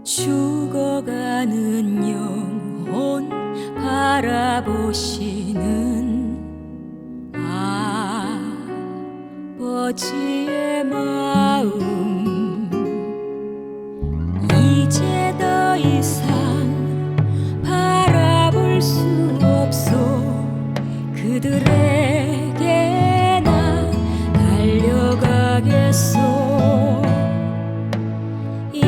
죽어가는 영혼 바라보시는 아버지의 마음, 이제 더 이상 바라볼 수 없어 그들에게 나 달려가겠소.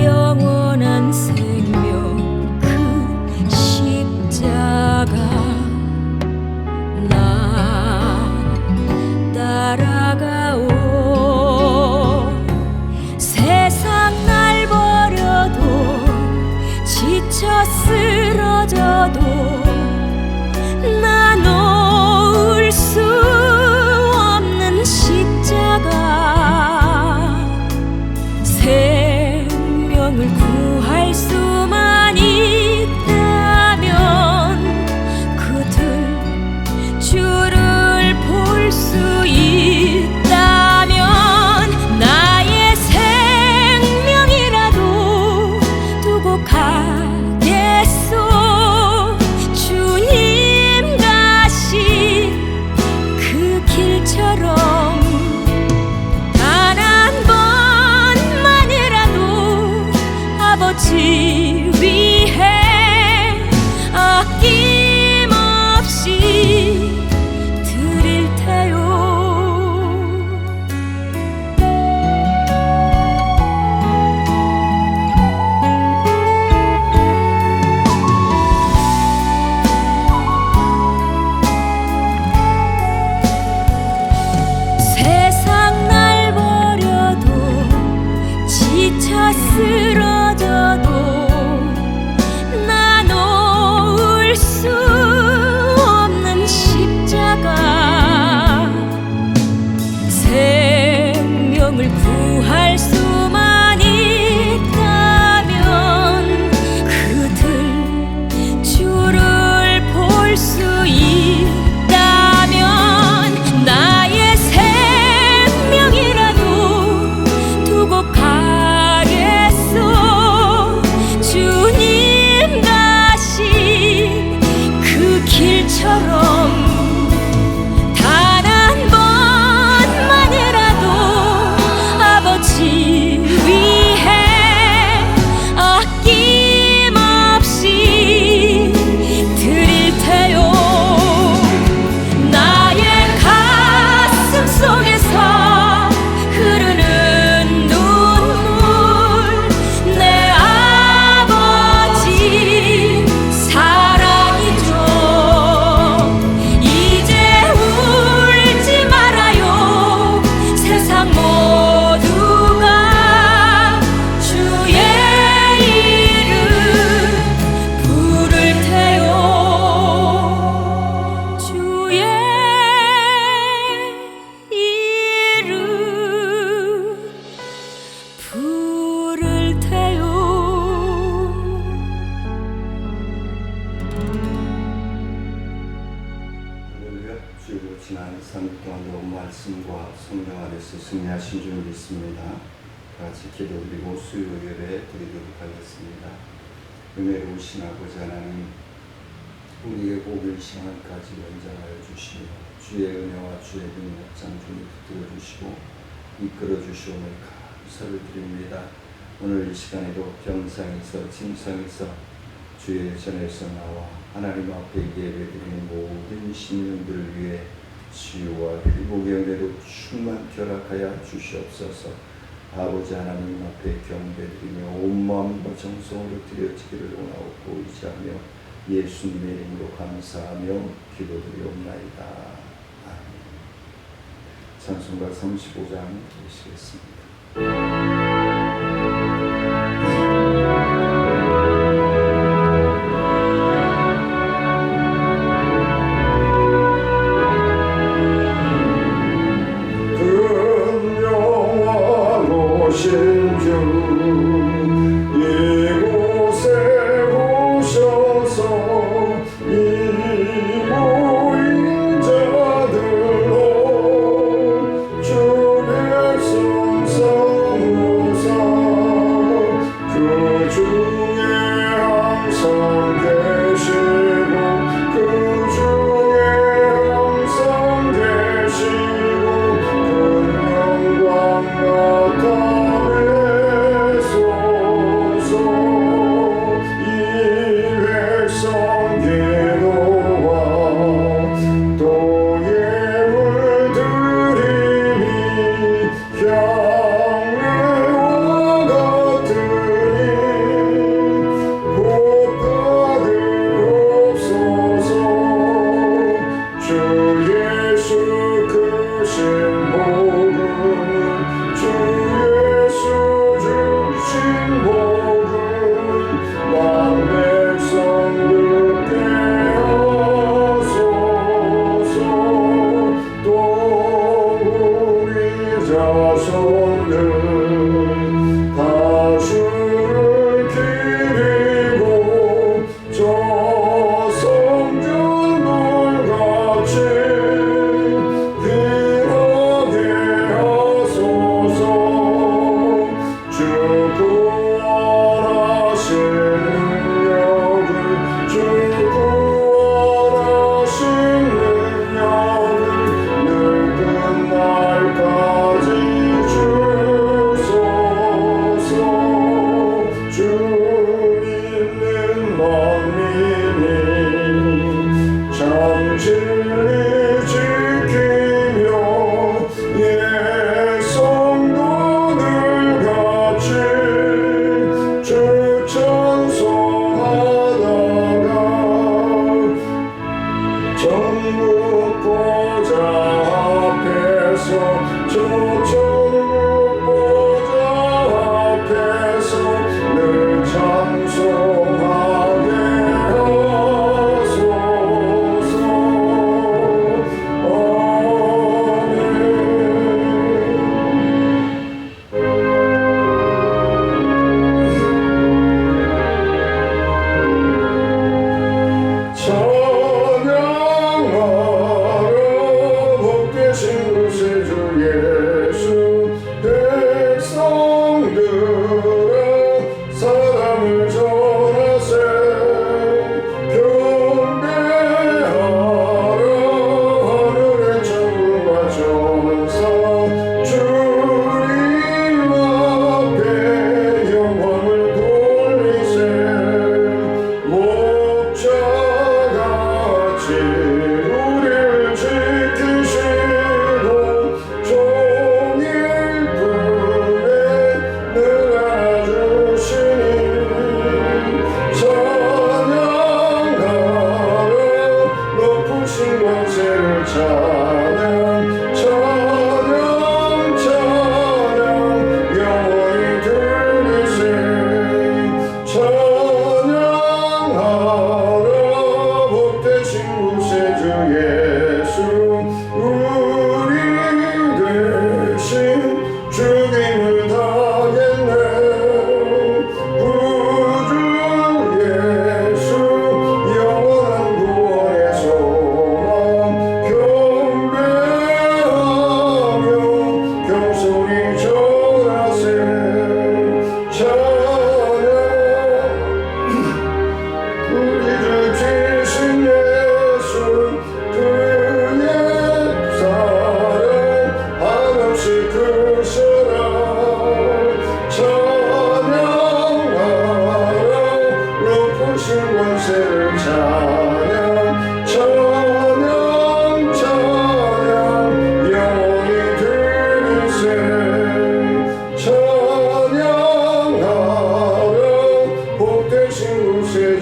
영원한 생명 그 십자가 나 따라가오. 세상 날 버려도 지쳐 쓰러져도 나 놓을 수 없는 십자가, 생명을 구할 수만 있다면 그들 주를 볼 수 있다면 나의 생명이라도 두고 가겠소. 주님 가신 그 길처럼 아버지 위해 아낌없이 드릴 테요. 세상 날 버려도 지쳐 쓰러져도 나 놓을 수 없는 십자가, 생명을 구할 수만 있다면 그들 주를 볼 수 있다면 나의 생명이라도 두고 가겠소. 주님 가신 그 길처럼 단 한 번만이라도 아버지 위해 아낌없이 드릴 테요. 나의 가슴 속에서 흐르는 눈물, 내 아버지 사랑이죠. 이제 울지 말아요. 세상 모두가 주의 이름 부를 테요. 주의 이름 부를 테요. 할렐루야. 주여, 지난 3일 동안 온 말씀과 성령 안에서 승리하신 줄 믿습니다. 같이 기도드리고 수요 예배 드리도록 하겠습니다. 은혜로우신 아버지 하나님, 우리의 복을 이 시간까지 연장하여 주시며 주의 은혜와 주의 능력 장중히 붙들어 주시고 이끌어 주시오며 감사를 드립니다. 오늘 이 시간에도 병상에서 침상에서 주의 전에서 나와 하나님 앞에 예배드리는 모든 신령들을 위해 치유와 회복의 은혜로 충만케 허락하여 주시옵소서. 아버지 하나님 앞에 경배드리며 온 마음과 정성으로 드려지기를 원하옵고 의지하며 예수님의 이름으로 감사하며 기도드리옵나이다. 아멘. 찬송가 35장 드리시겠습니다. 이곳에 오셔서 이 모인 자들로 주의 성삼 그 중에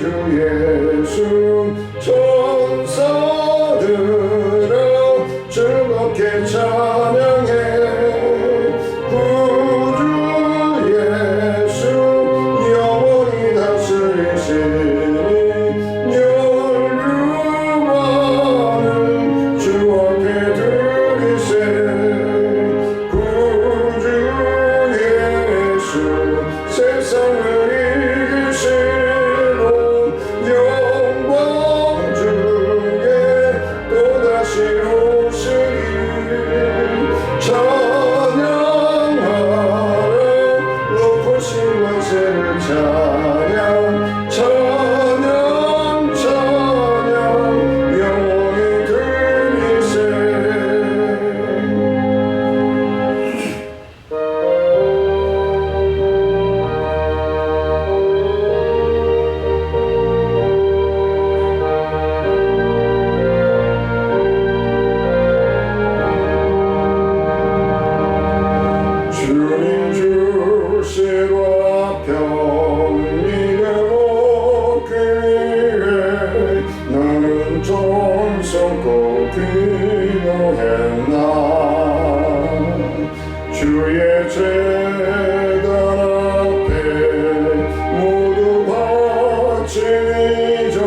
예수 천사들아 즐겁게 찬양해 구주 예수 영원히 다스리시니 연유하는 주 앞에 드리세 구주 예수 세상을 이기시고 영광 중에 또다시 오시리 찬양하라 높으신 권세를 찬양 찬양 찬양 영원히 들리세 주님 주시와 평민을 얻기에 나는 정성껏 기도했나 주의 제단 앞에 모두 바치니 전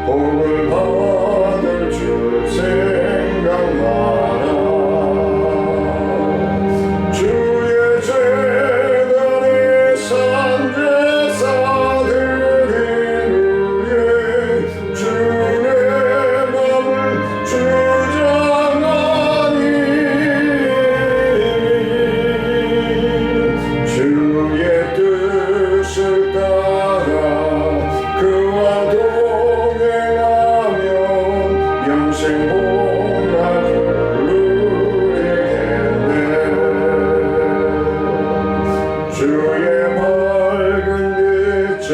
복을 받을 줄 생각나라 주의 제단에 산제사들이 위해 주의 맘을 주장하니 주의 뜻을 따라 그와 동행하면 영생 복락을 누리겠네 주의 밝은 빛에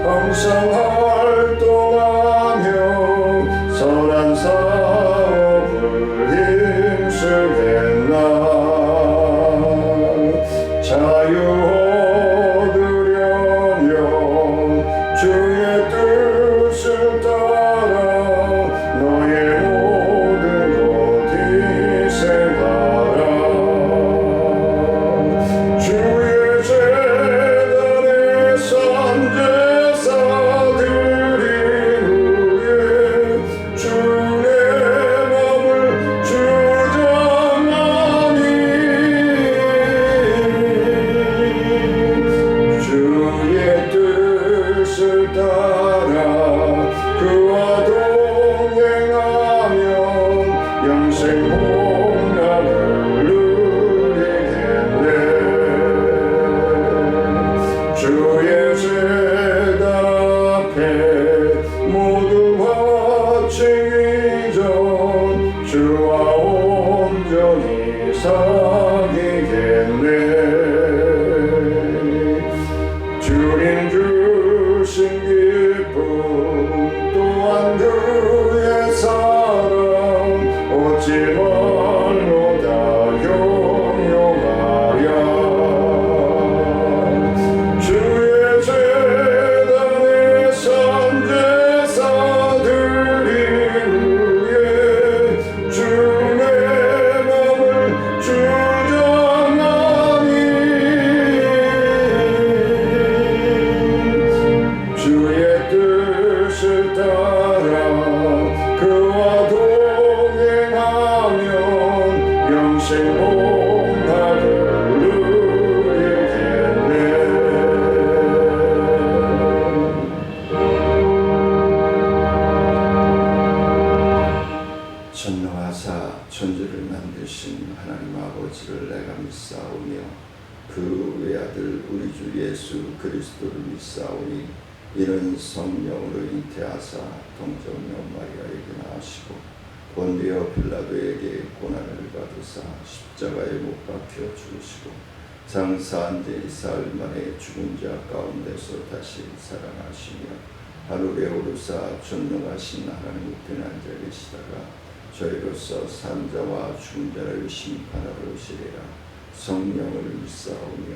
항상 활동하며 선한 사업을 힘쓰겠나 자유 얻으려면 주의 뜻을 따라 너의 모든 것 희생하라 주의 제단에 산제사들이 위해 주의 맘을 주장하니 주의 뜻을 따라 그와 동행하면 영생 복락을 누리겠네 주의 제단 앞에 모두 바치기 전 주와 온전히 사귀겠네 주님 주신 기쁨 또한 그의 사랑 어찌 말로 다 형용하랴 주의 제단에 산제사들이 위해 주의 맘을 주장하니 주의 뜻을 따라 그와 동행하면 영생 복락을 누리겠네 전능하사 천지를 만드신 하나님 아버지를 내가 믿사오며 그 외아들 우리 주 예수 그리스도를 믿사오니 이는 성령으로 잉태하사 동정녀 마리아에게 나으시고 본디오 빌라도에게 고난을 받으사 십자가에 못 박혀 죽으시고 장사한 지 사흘 만에 죽은 자 가운데서 다시 살아나시며 하늘에 오르사 전능하신 하나님 우편에 앉아 계시다가 저희로서 산자와 죽은 자를 심판하러 오시리라. 성령을 믿사오며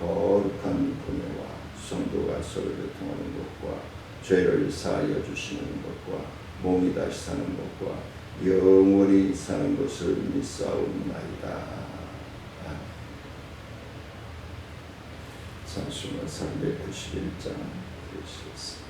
거룩한 분회와 성도가 서로 교통하는 것과 죄를 사하여 주시는 것과 몸이 다시 사는 것과 영원히 사는 것을 믿사옵나이다. 찬송가 391장 드리시겠습니다.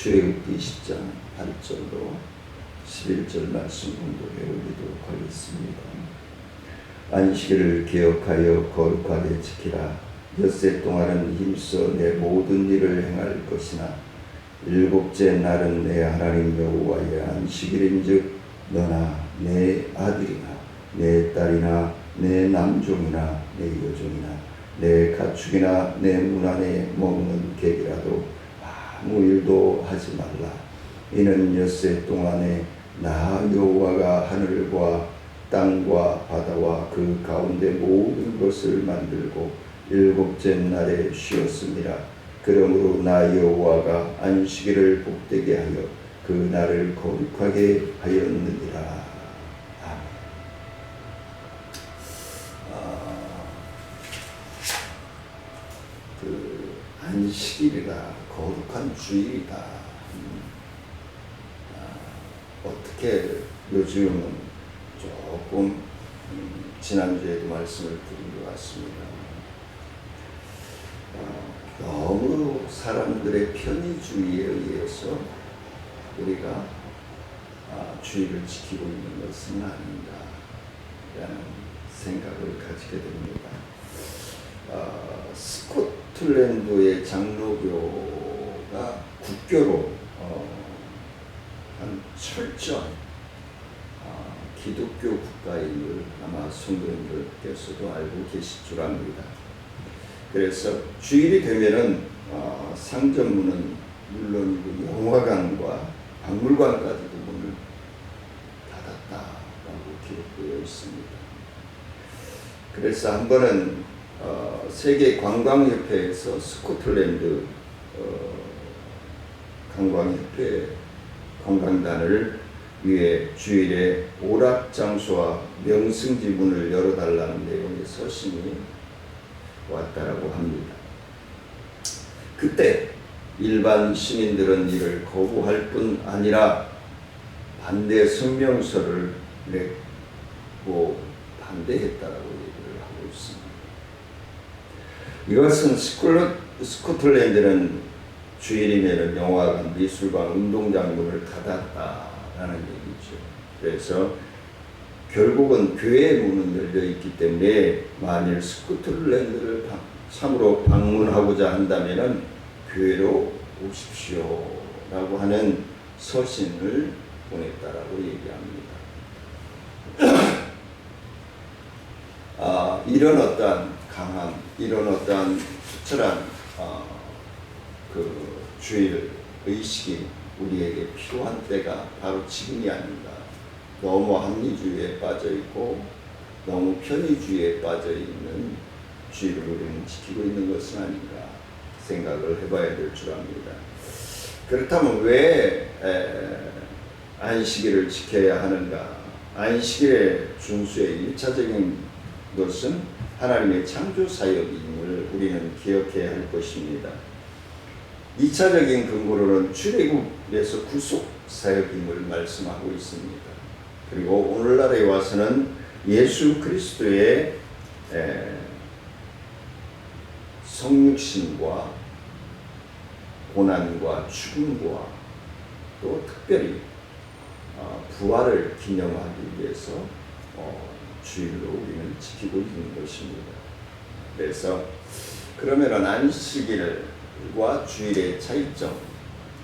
출애굽기 20장 8절로 11절 말씀 공독해 올리도록 하겠습니다. 안식일을 기억하여 거룩하게 지키라. 엿새 동안은 힘써 내 모든 일을 행할 것이나 일곱째 날은 내 하나님 여호와의 안식일인즉 너나 내 아들이나 내 딸이나 내 남종이나 내 여종이나 내 가축이나 내 문 안에 먹는 객이라도 아무 일도 하지 말라. 이는 엿새 동안에 나 여호와가 하늘과 땅과 바다와 그 가운데 모든 것을 만들고 일곱째 날에 쉬었습니다. 그러므로 나 여호와가 안식일을 복되게 하여 그 날을 거룩하게 하였느니라. 아멘. 그 안식일이라 거룩한 주일이다. 어떻게 요즘은 조금 지난주에도 말씀을 드린 것 같습니다. 너무 사람들의 편의주의에 의해서 우리가 주의를 지키고 있는 것은 아닌가라는 생각을 가지게 됩니다. 스코틀랜드의 장로교가 국교로 한 철저한 기독교 국가임을 아마 성도님들께서도 알고 계실 줄 압니다. 그래서 주일이 되면은 상점문은 물론이고 영화관과 박물관까지도 문을 닫았다라고 기록되어 있습니다. 그래서 한 번은 세계 관광협회에서 스코틀랜드 관광협회 관광단을 위해 주일에 오락장소와 명승지 문을 열어달라는 내용의 서신이 왔다라고 합니다. 그때 일반 시민들은 이를 거부할 뿐 아니라 반대 성명서를 냈고 반대했다라고 얘기를 하고 있습니다. 이것은 스코틀랜드는 주일이면 영화관, 미술관, 운동장 문을 닫았다라는 얘기죠. 그래서 결국은 교회의 문은 열려 있기 때문에 만일 스코틀랜드를 참으로 방문하고자 한다면은 교회로 오십시오라고 하는 서신을 보냈다라고 얘기합니다. 이런 어떠한 강한, 이런 어떠한 투철한 그 주일 의식이 우리에게 필요한 때가 바로 지금이 아닌가. 너무 합리주의에 빠져 있고 너무 편의주의에 빠져 있는 주의를 우리는 지키고 있는 것은 아닌가 생각을 해봐야 될 줄 압니다. 그렇다면 왜 안식일을 지켜야 하는가? 안식일의 준수의 1차적인 것은 하나님의 창조 사역임을 우리는 기억해야 할 것입니다. 2차적인 근거로는 출애굽에서 구속 사역임을 말씀하고 있습니다. 그리고 오늘날에 와서는 예수 그리스도의 성육신과 고난과 죽음과 또 특별히 부활을 기념하기 위해서 주일로 우리는 지키고 있는 것입니다. 그래서 그러면은 안식일과 주일의 차이점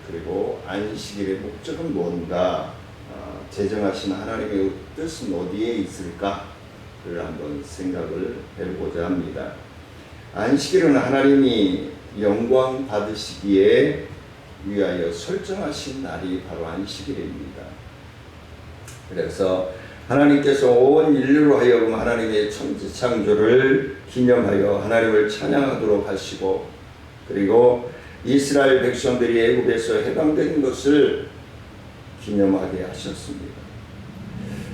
그리고 안식일의 목적은 뭔가 제정하신 하나님의 뜻은 어디에 있을까를 한번 생각을 해보고자 합니다. 안식일은 하나님이 영광 받으시기에 위하여 설정하신 날이 바로 안식일입니다. 그래서 하나님께서 온 인류로 하여금 하나님의 천지 창조를 기념하여 하나님을 찬양하도록 하시고 그리고 이스라엘 백성들이 애굽에서 해방된 것을 기념하게 하셨습니다.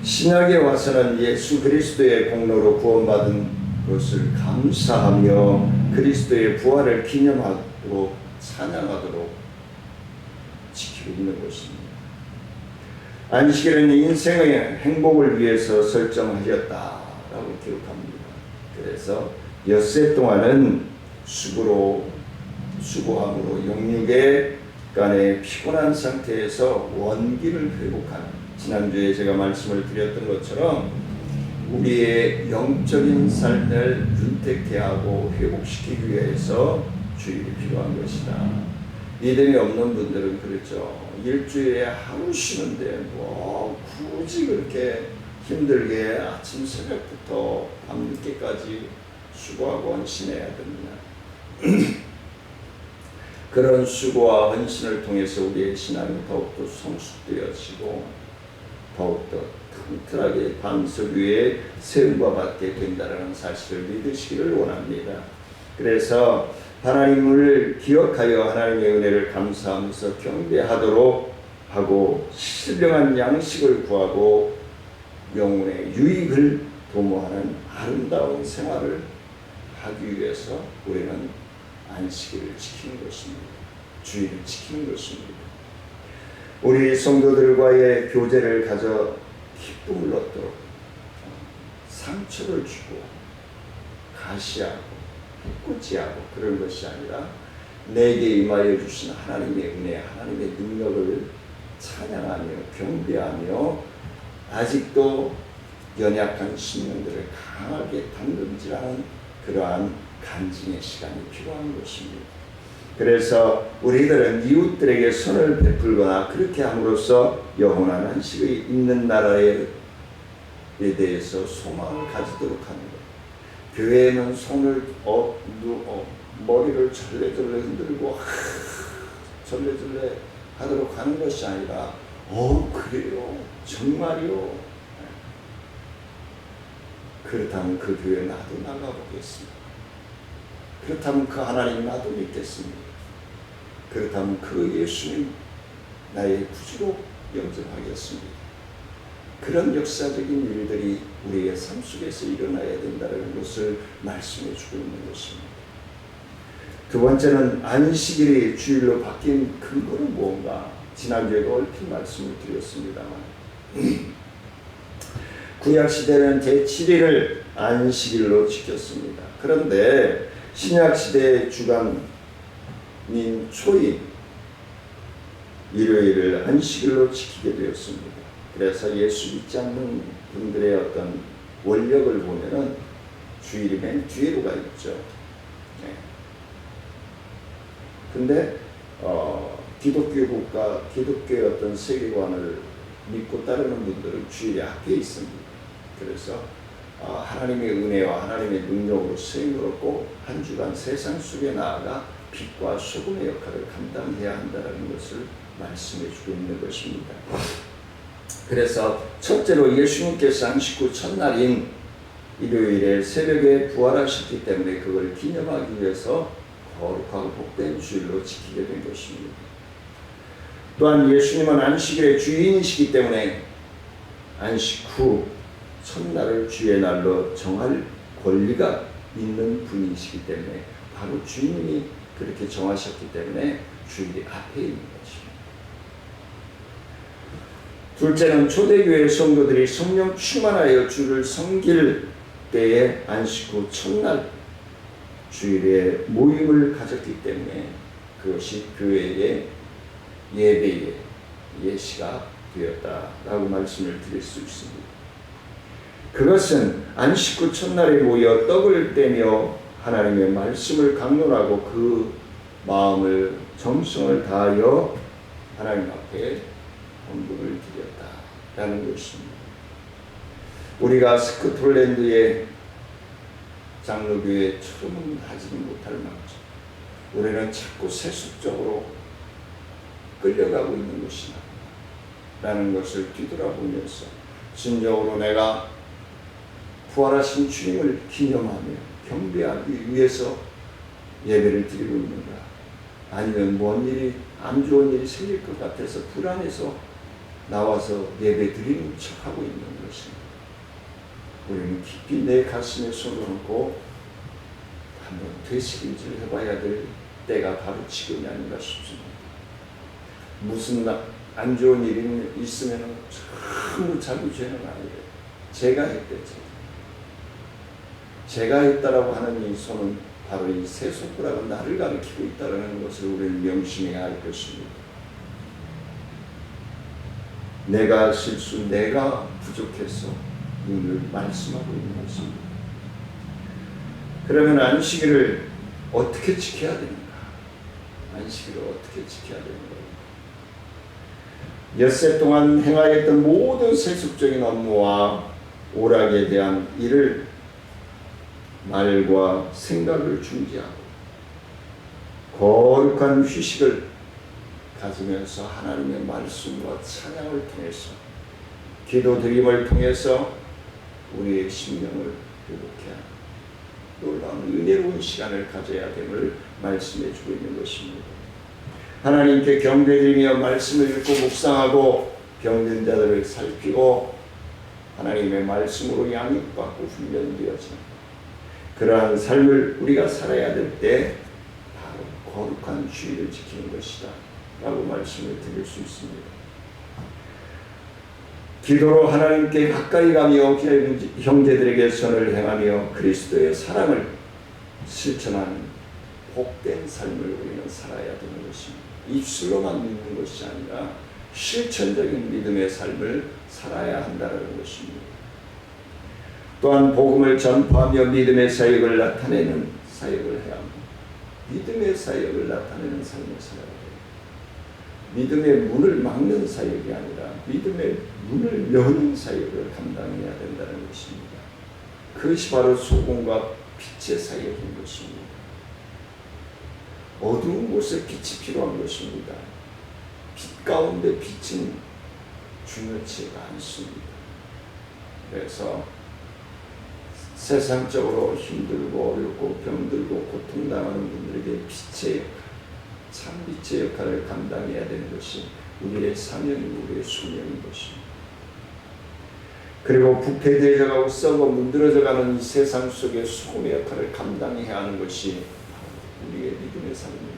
신약에 와서는 예수 그리스도의 공로로 구원받은 것을 감사하며 그리스도의 부활을 기념하도록 찬양하도록 지키고 있는 것입니다. 안식일은 인생의 행복을 위해서 설정하셨다라고 기록합니다. 그래서 엿새 동안은 수고함으로 영육의 간의 피곤한 상태에서 원기를 회복하는 지난주에 제가 말씀을 드렸던 것처럼 우리의 영적인 삶을 윤택케 하고 회복시키기 위해서 주일이 필요한 것이다. 믿음이 없는 분들은 그렇죠. 일주일에 하루 쉬는데 뭐 굳이 그렇게 힘들게 아침 새벽부터 밤늦게까지 수고하고 헌신해야 됩니다. 그런 수고와 헌신을 통해서 우리의 신앙이 더욱더 성숙되어지고 더욱더 튼튼하게 반석 위에 세움과 받게 된다는 사실을 믿으시기를 원합니다. 그래서 하나님을 기억하여 하나님의 은혜를 감사하면서 경배하도록 하고 신령한 양식을 구하고 영혼의 유익을 도모하는 아름다운 생활을 하기 위해서 우리는 안식일을 지키는 것입니다. 주일을 지키는 것입니다. 우리 성도들과의 교제를 가져 기쁨을 얻도록 상처를 주고 가시하고 해코지하고 그런 것이 아니라 내게 임하여 주신 하나님의 은혜, 하나님의 능력을 찬양하며 경배하며 아직도 연약한 심령들을 강하게 담금질하는 그러한 간증의 시간이 필요한 것입니다. 그래서 우리들은 이웃들에게 선을 베풀거나 그렇게 함으로써 영원한 안식이 있는 나라에 대해서 소망을 가지도록 하는 것. 교회에는 손을 머리를 절레절레 흔들고 절레절레 하도록 하는 것이 아니라 그래요? 정말요? 그렇다면 그 교회 나도 나가보겠습니다. 그렇다면 그 하나님 나도 믿겠습니다. 그렇다면 그 예수님 나의 구주로 영접하겠습니다. 그런 역사적인 일들이 우리의 삶 속에서 일어나야 된다는 것을 말씀해 주고 있는 것입니다. 두 번째는 안식일이 주일로 바뀐 근거는 무언가? 지난주에도 얼핏 말씀을 드렸습니다만 구약시대는 제7일을 안식일로 지켰습니다. 그런데 신약시대의 주간인 초임 일요일을 안식일로 지키게 되었습니다. 그래서 예수 믿지 않는 분들의 어떤 원력을 보면은 주일이 맨 뒤로 가 있죠. 근데 기독교 국가, 기독교의 어떤 세계관을 믿고 따르는 분들은 주일이 앞에 있습니다. 그래서 하나님의 은혜와 하나님의 능력으로 쓰임을 얻고 한 주간 세상 속에 나아가 빛과 소금의 역할을 감당해야 한다는 것을 말씀해 주고 있는 것입니다. 그래서 첫째로 예수님께서 안식 후 첫날인 일요일에 새벽에 부활하셨기 때문에 그걸 기념하기 위해서 거룩하고 복된 주일로 지키게 된 것입니다. 또한 예수님은 안식일의 주인이시기 때문에 안식 후 첫날을 주의 날로 정할 권리가 있는 분이시기 때문에 바로 주님이 그렇게 정하셨기 때문에 주일이 앞에 있는 것입니다. 둘째는 초대교회 성도들이 성령 충만하여 주를 섬길 때에 안식 후 첫날 주일에 모임을 가졌기 때문에 그것이 교회의 예배의 예시가 되었다라고 말씀을 드릴 수 있습니다. 그것은 안식 후 첫날에 모여 떡을 떼며 하나님의 말씀을 강론하고 그 마음을 정성을 다하여 하나님 앞에 헌금을 드렸다라는 것입니다. 우리가 스코틀랜드의 장로교회처럼은 하지는 못할 망정 우리는 자꾸 세속적으로 끌려가고 있는 것이다 라는 것을 뒤돌아보면서 진정으로 내가 부활하신 주님을 기념하며 경배하기 위해서 예배를 드리고 있는가, 아니면 뭔 일이 안 좋은 일이 생길 것 같아서 불안해서 나와서 예배 드리는 척하고 있는 것입니다. 우리는 깊이 내 가슴에 손을 얹고 한번 되새김질 해봐야 될 때가 바로 지금이 아닌가 싶습니다. 무슨 안 좋은 일이 있으면 전부 자기 죄는 아니에요. 제가 했대. 제가 했다라고 하는 이 손은 바로 이 세 손가락은 나를 가리키고 있다는 것을 우리는 명심해야 할 것입니다. 내가 실수, 내가 부족해서 오늘 말씀하고 있는 것입니다. 그러면 안식일을 어떻게 지켜야 되는가? 안식일을 어떻게 지켜야 되는가? 엿새 동안 행하였던 모든 세속적인 업무와 오락에 대한 일을 말과 생각을 중지하고 거룩한 휴식을 가지면서 하나님의 말씀과 찬양을 통해서 기도드림을 통해서 우리의 심령을 회복해야 합니다. 놀라운 은혜로운 시간을 가져야 됨을 말씀해 주고 있는 것입니다. 하나님께 경배드리며 말씀을 읽고 묵상하고 병든 자들을 살피고 하나님의 말씀으로 양육받고 훈련되어진 그러한 삶을 우리가 살아야 될 때 바로 거룩한 주의를 지키는 것이다 라고 말씀을 드릴 수 있습니다. 기도로 하나님께 가까이 가며 형제들에게 선을 행하며 그리스도의 사랑을 실천하는 복된 삶을 우리는 살아야 되는 것입니다. 입술로만 믿는 것이 아니라 실천적인 믿음의 삶을 살아야 한다는 것입니다. 또한 복음을 전파하며 믿음의 사역을 나타내는 사역을 해야 합니다. 믿음의 사역을 나타내는 삶을 살아야 합니다. 믿음의 문을 막는 사역이 아니라 믿음의 문을 여는 사역을 감당해야 된다는 것입니다. 그것이 바로 소금과 빛의 사역인 것입니다. 어두운 곳에 빛이 필요한 것입니다. 빛 가운데 빛은 중요치가 않습니다. 그래서 세상적으로 힘들고 어렵고 병들고 고통당하는 분들에게 빛의 역할, 참 빛의 역할을 감당해야 되는 것이 우리의 사명이고 우리의 소명인 것입니다. 그리고 부패되어가고 썩어 문드러져가는 이 세상 속에 소금의 역할을 감당해야 하는 것이 우리의 믿음의 삶입니다.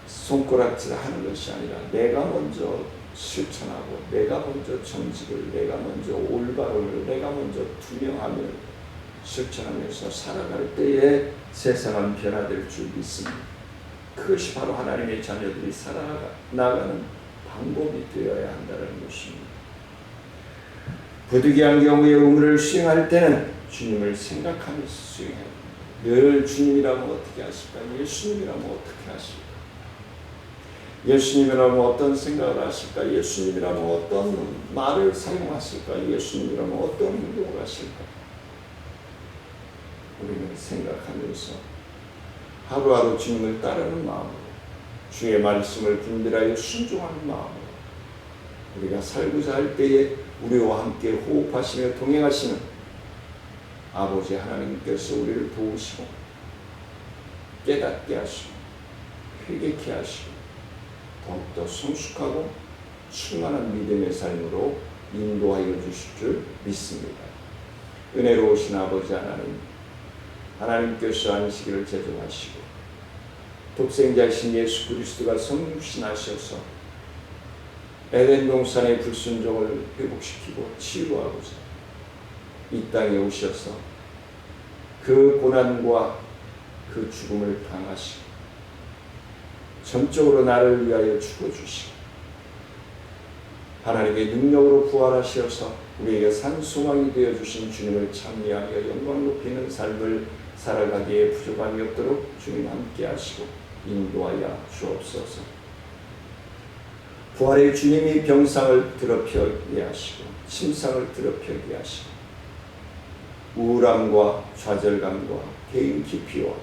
손가락질 하는 것이 아니라 내가 먼저 실천하고 내가 먼저 정직을, 내가 먼저 올바름을, 내가 먼저 투명함을 실천하면서 살아갈 때에 세상은 변화될 줄 믿습니다. 그것이 바로 하나님의 자녀들이 살아나가는 방법이 되어야 한다는 것입니다. 부득이한 경우에 의무를 수행할 때는 주님을 생각하면서 수행해야 합니다. 늘 주님이라면 어떻게 하실까? 예수님이라면 어떻게 하실까? 예수님이라면 어떤 생각을 하실까? 예수님이라면 어떤 말을 사용하실까? 예수님이라면 어떤 행동을 하실까? 우리는 생각하면서 하루하루 주님을 따르는 마음으로 주의 말씀을 분별하여 순종하는 마음으로 우리가 살고자 할 때에 우리와 함께 호흡하시며 동행하시는 아버지 하나님께서 우리를 도우시고 깨닫게 하시고 회개케 하시고 더욱더 성숙하고 충만한 믿음의 삶으로 인도하여 주실 줄 믿습니다. 은혜로우신 아버지 하나님, 하나님께서 안식일을 제정하시고 독생자이신 예수 그리스도가 성육신하셔서 에덴 동산의 불순종을 회복시키고 치유하고자 이 땅에 오셔서 그 고난과 그 죽음을 당하시고 전적으로 나를 위하여 죽어주시고 하나님의 능력으로 부활하셔서 우리에게 산소망이 되어주신 주님을 찬미하며 영광 높이는 삶을 살아가기에 부족함이 없도록 주님 함께 하시고 인도하여 주옵소서. 부활의 주님이 병상을 더럽히게 하시고 침상을 더럽히게 하시고 우울함과 좌절감과 개인 기피와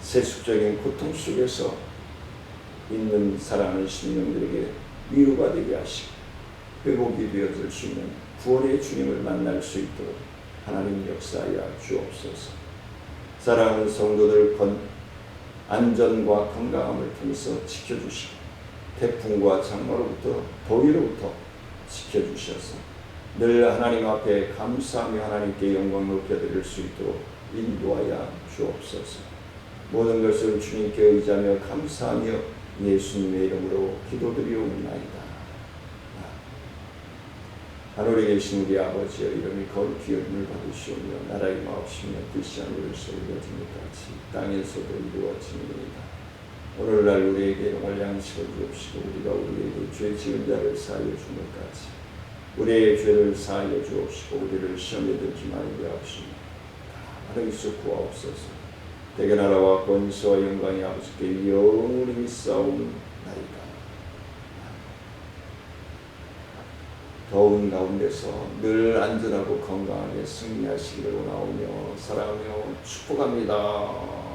세속적인 고통 속에서 있는 사랑하는 심령들에게 위로가 되게 하시고 회복이 되어질 수 있는 구원의 주님을 만날 수 있도록 하나님 역사하여 주옵소서. 사랑하는 성도들 안전과 건강함을 통해서 지켜주시고 태풍과 장마로부터 더위로부터 지켜주셔서 늘 하나님 앞에 감사하며 하나님께 영광 높여드릴 수 있도록 인도하여 주옵소서. 모든 것을 주님께 의지하며 감사하며 예수님의 이름으로 기도드리옵나이다. 하늘에 계신 우리 아버지여, 이름이 거룩히 여김을 받으시오며 나라의 마옵시며 뜻이 하늘에서 이루어진 것 같이 땅에서도 이루어지니이다. 오늘날 우리에게 일용할 양식을 주옵시고 우리가 우리에게 죄 지은 자를 사하여 준 것까지 우리의 죄를 사하여 주옵시고 우리를 시험에 들지 말게 하옵시고 하늘에서 구하옵소서. 대개 나라와 권세와 영광이 아버지께 영원히 있사옵나이다. 더운 가운데서 늘 안전하고 건강하게 승리하시기를 원하오며 사랑하며 축복합니다.